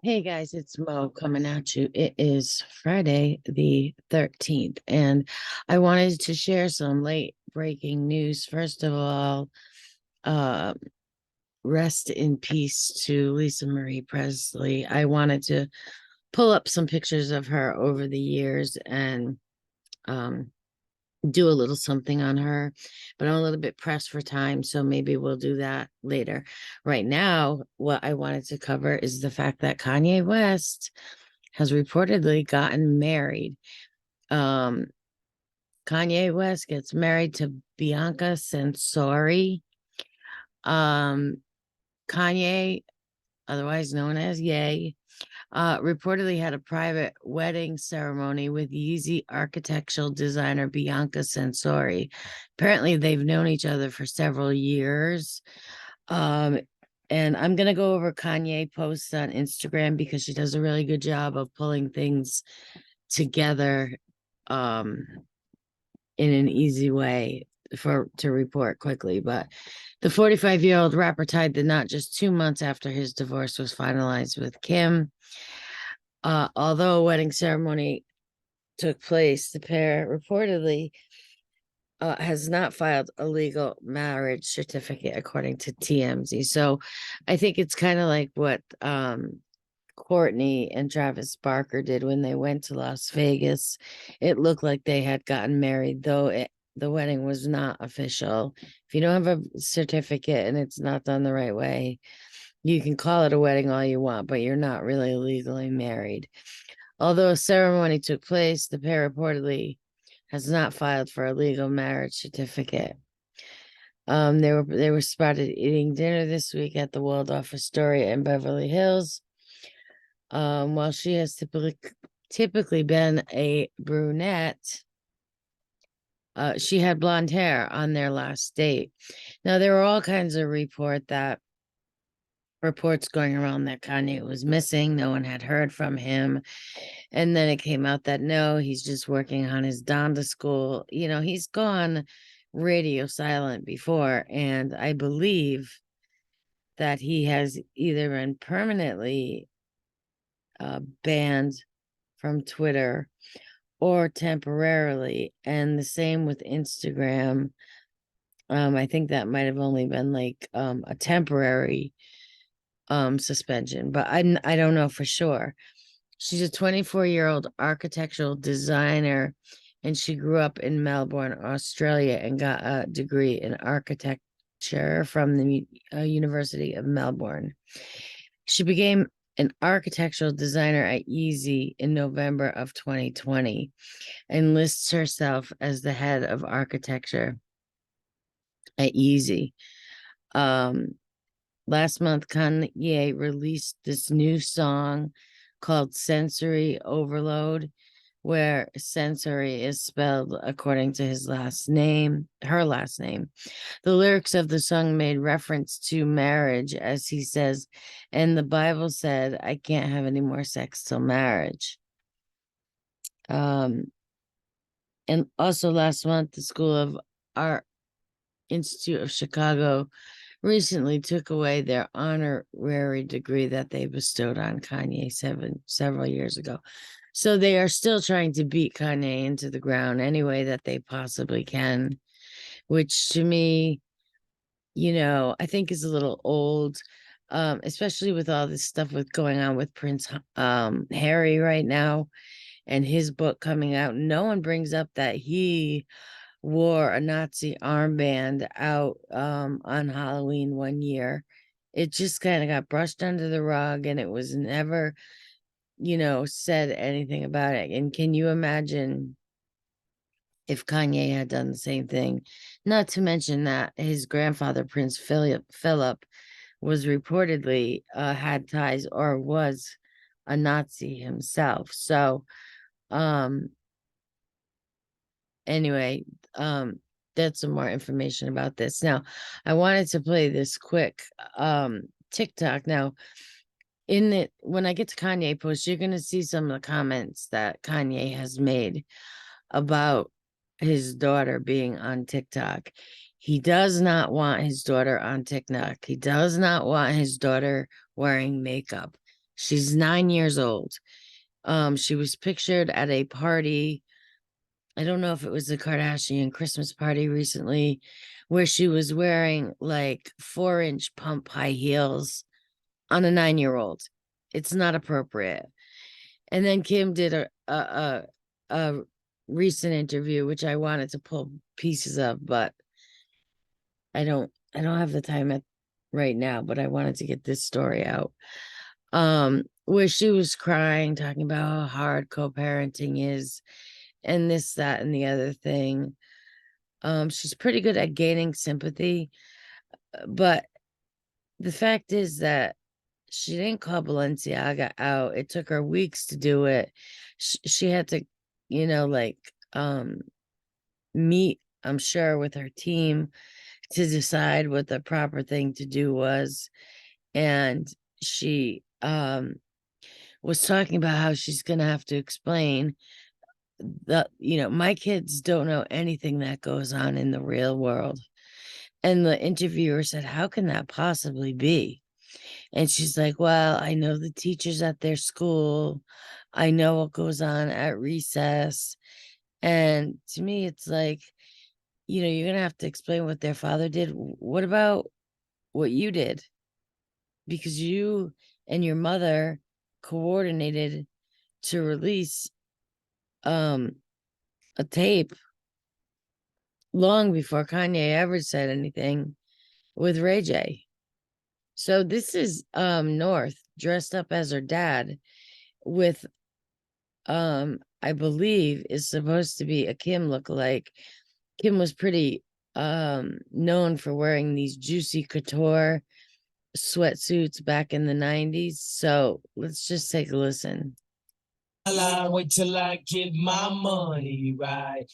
Hey guys, it's Mo coming at you. It is Friday the 13th, and I wanted to share some late breaking news. First of all, uh, rest in peace to Lisa Marie Presley. I wanted to pull up some pictures of her over the years and um, do a little something on her, but I'm a little bit pressed for time, so maybe we'll do that later. Right now, what I wanted to cover is the fact that Kanye West has reportedly gotten married. Um, Kanye West gets married to Bianca Censori. Um, Kanye, otherwise known as Ye, reportedly had a private wedding ceremony with Yeezy architectural designer Bianca Censori. Apparently, they've known each other for several years. Um, and I'm going to go over Kanye posts on Instagram because she does a really good job of pulling things together um, in an easy way for to report quickly. But the 45-year-old rapper tied the knot just 2 months after his divorce was finalized with Kim. Although a wedding ceremony took place, the pair reportedly has not filed a legal marriage certificate, according to TMZ. So I think it's kind of like what Courtney and Travis Barker did when they went to Las Vegas. It looked like they had gotten married, though the wedding was not official. If you don't have a certificate and it's not done the right way, you can call it a wedding all you want, but you're not really legally married. Although a ceremony took place, the pair reportedly has not filed for a legal marriage certificate. They were spotted eating dinner this week at the Waldorf Astoria in Beverly Hills. While she has typically been a brunette, she had blonde hair on their last date. Now there were all kinds of reports going around that Kanye was missing. No one had heard from him. And then it came out that no, he's just working on his Donda school. He's gone radio silent before, and I believe that he has either been permanently banned from Twitter or temporarily. And the same with Instagram. I think that might have only been like a temporary suspension, but I don't know for sure. She's a 24-year-old architectural designer, and she grew up in Melbourne, Australia, and got a degree in architecture from the University of Melbourne. She became an architectural designer at Yeezy in November of 2020 and lists herself as the head of architecture at Yeezy. Um, Last month, Kanye released this new song called Sensory Overload, where sensory is spelled according to his last name, her last name. The lyrics of the song made reference to marriage, as he says, and the Bible said, I can't have any more sex till marriage. Um, and also last month, the School of Art Institute of Chicago recently took away their honorary degree that they bestowed on Kanye several years ago. So they are still trying to beat Kanye into the ground any way that they possibly can, which to me, I think is a little old, especially with all this stuff with going on with Prince Harry right now and his book coming out. No one brings up that he wore a Nazi armband out on Halloween one year. It just kind of got brushed under the rug and it was never, said anything about it. And can you imagine if Kanye had done the same thing? Not to mention that his grandfather, Prince Philip, was reportedly had ties or was a Nazi himself. So, um, anyway, that's some more information about this. Now, I wanted to play this quick TikTok. Now, in it, when I get to Kanye posts, you're gonna see some of the comments that Kanye has made about his daughter being on TikTok. He does not want his daughter on TikTok. He does not want his daughter wearing makeup. She's 9 years old. She was pictured at a party. I don't know if it was the Kardashian Christmas party recently, where she was wearing like 4-inch pump high heels on a 9-year-old. It's not appropriate. And then Kim did a recent interview, which I wanted to pull pieces of, but I don't have the time right now, but I wanted to get this story out. Where she was crying, talking about how hard co-parenting is and this, that, and the other thing. She's pretty good at gaining sympathy, but the fact is that she didn't call Balenciaga out. It took her weeks to do it. She had to, like, meet, I'm sure, with her team to decide what the proper thing to do was. And she was talking about how she's going to have to explain that, my kids don't know anything that goes on in the real world. And the interviewer said, how can that possibly be? And she's like, well, I know the teachers at their school. I know what goes on at recess. And to me, it's like, you're going to have to explain what their father did. What about what you did? Because you and your mother coordinated to release a tape long before Kanye ever said anything with Ray J. So this is North dressed up as her dad with I believe is supposed to be a Kim lookalike. Kim was pretty known for wearing these juicy couture sweatsuits back in the 90s. So let's just take a listen. Wait till I get my money right.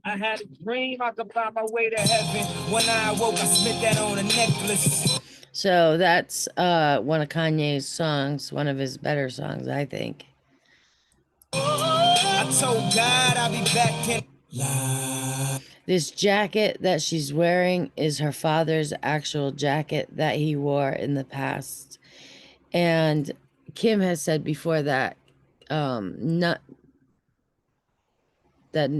I had a dream I could buy my way to heaven. When I awoke, I spent that on a necklace. So that's one of Kanye's songs, one of his better songs, I think. I told God I'll be back in. This jacket that she's wearing is her father's actual jacket that he wore in the past. And Kim has said before that not that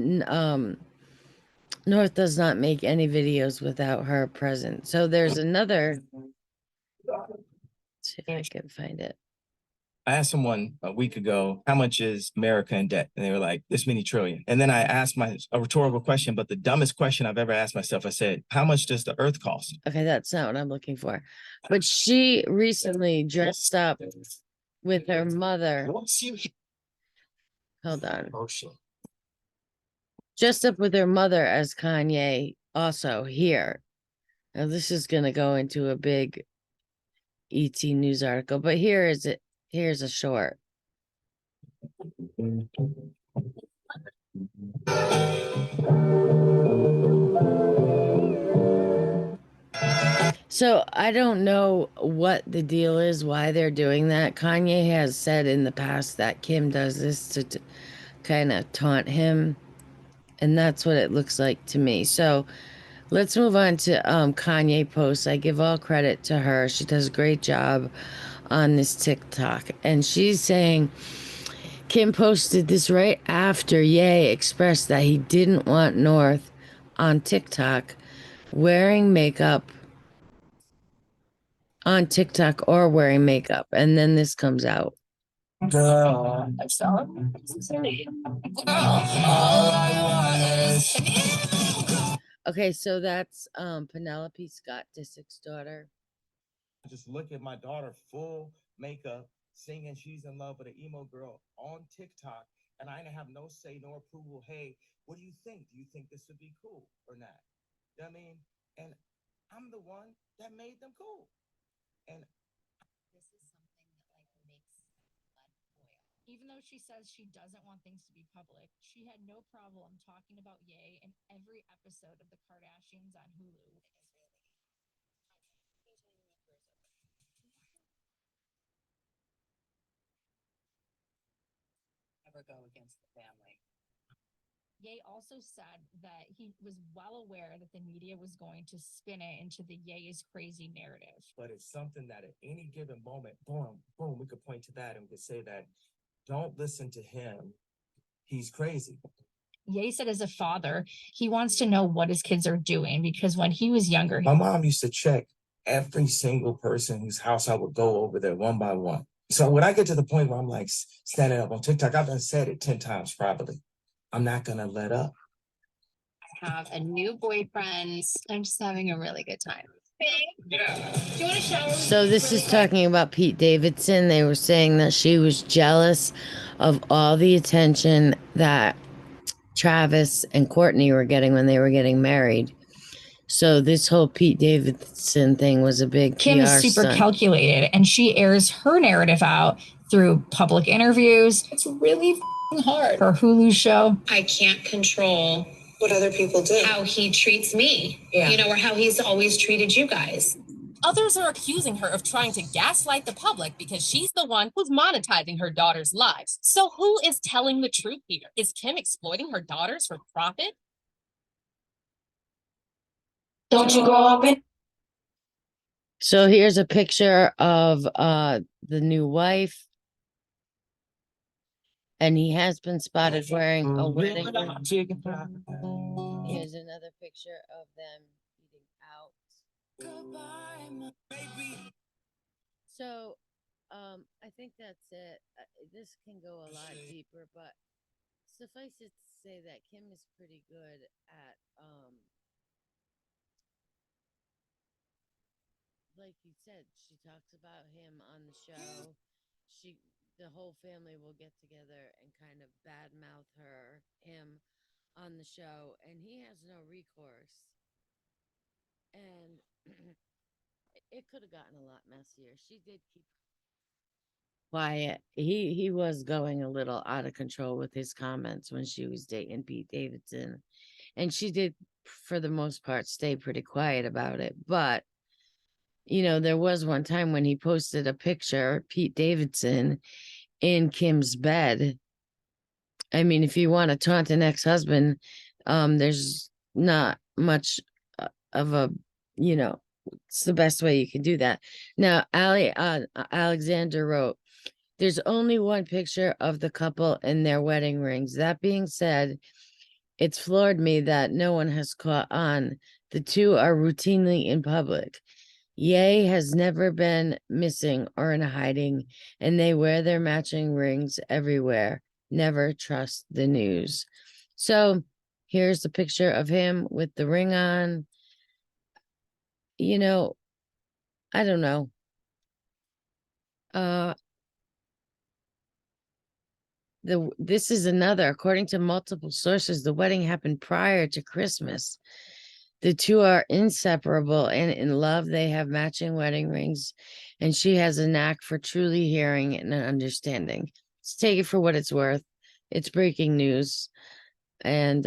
North does not make any videos without her present. So there's another. Let's see if I can find it. I asked someone a week ago, how much is America in debt? And they were like, this many trillion. And then I asked a rhetorical question, but the dumbest question I've ever asked myself. I said, how much does the earth cost? Okay, that's not what I'm looking for. But she recently dressed up with her mother. Hold on. Dressed up with her mother as Kanye, also here. Now, this is going to go into a big ET News article, but here's a short. So I don't know what the deal is, why they're doing that. Kanye has said in the past that Kim does this to kind of taunt him, and that's what it looks like to me. So let's move on to Kanye posts. I give all credit to her. She does a great job on this TikTok, and she's saying Kim posted this right after Ye expressed that he didn't want North on TikTok wearing makeup on TikTok or wearing makeup. And then this comes out. Duh. Okay, so that's Penelope Scott Disick's daughter. Just look at my daughter full makeup singing She's in Love with an Emo Girl on TikTok, and I didn't have no say, no approval. Hey, what do you think? Do you think this would be cool or not? You know what I mean? And I'm the one that made them cool. And this is something that makes blood boil. Even though she says she doesn't want things to be public, she had no problem talking about Ye in every episode of The Kardashians on Hulu. Never go against the family. Ye also said that he was well aware that the media was going to spin it into the Ye is crazy narrative. But it's something that at any given moment, boom, boom, we could point to that and we could say that don't listen to him. He's crazy. Ye said as a father, he wants to know what his kids are doing because when he was younger, My mom used to check every single person whose house I would go over there one by one. So when I get to the point where I'm like standing up on TikTok, I've done said it 10 times probably. I'm not going to let up. I have a new boyfriend. I'm just having a really good time. yeah. Do you want to shower? So this is talking about Pete Davidson. They were saying that she was jealous of all the attention that Travis and Courtney were getting when they were getting married. So this whole Pete Davidson thing was a big Kim PR is super stunt. calculated, and she airs her narrative out through public interviews. It's really hard. Her Hulu show. I can't control what other people do, how he treats me, or how he's always treated you guys. Others are accusing her of trying to gaslight the public because she's the one who's monetizing her daughter's lives. So who is telling the truth here? Is Kim exploiting her daughters for profit? Don't you grow up in? So here's a picture of the new wife. And he has been spotted wearing a wedding ring. Here's another picture of them eating out. So, I think that's it. This can go a lot deeper, but suffice it to say that Kim is pretty good at, like you said, she talks about him on the show. The whole family will get together and kind of badmouth him on the show, and he has no recourse. And it could have gotten a lot messier. She did keep quiet. He was going a little out of control with his comments when she was dating Pete Davidson, and she did, for the most part, stay pretty quiet about it. But there was one time when he posted a picture, Pete Davidson, in Kim's bed. I mean, if you want to taunt an ex-husband, there's not much of a, it's the best way you can do that. Now, Alexander wrote, there's only one picture of the couple in their wedding rings. That being said, it's floored me that no one has caught on. The two are routinely in public. Ye has never been missing or in hiding, and they wear their matching rings everywhere. Never trust the news. So here's the picture of him with the ring on. I don't know. This is another, according to multiple sources, the wedding happened prior to Christmas. The two are inseparable and in love. They have matching wedding rings, and she has a knack for truly hearing and understanding. Let's take it for what it's worth. It's breaking news, and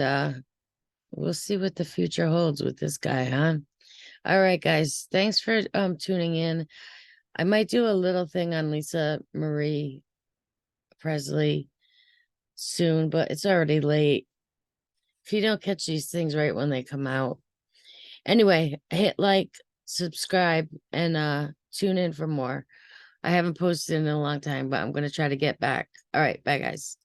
we'll see what the future holds with this guy, huh? All right, guys. Thanks for tuning in. I might do a little thing on Lisa Marie Presley soon, but it's already late. If you don't catch these things right when they come out. Anyway, hit like, subscribe, and tune in for more. I haven't posted in a long time, but I'm going to try to get back. All right, bye, guys.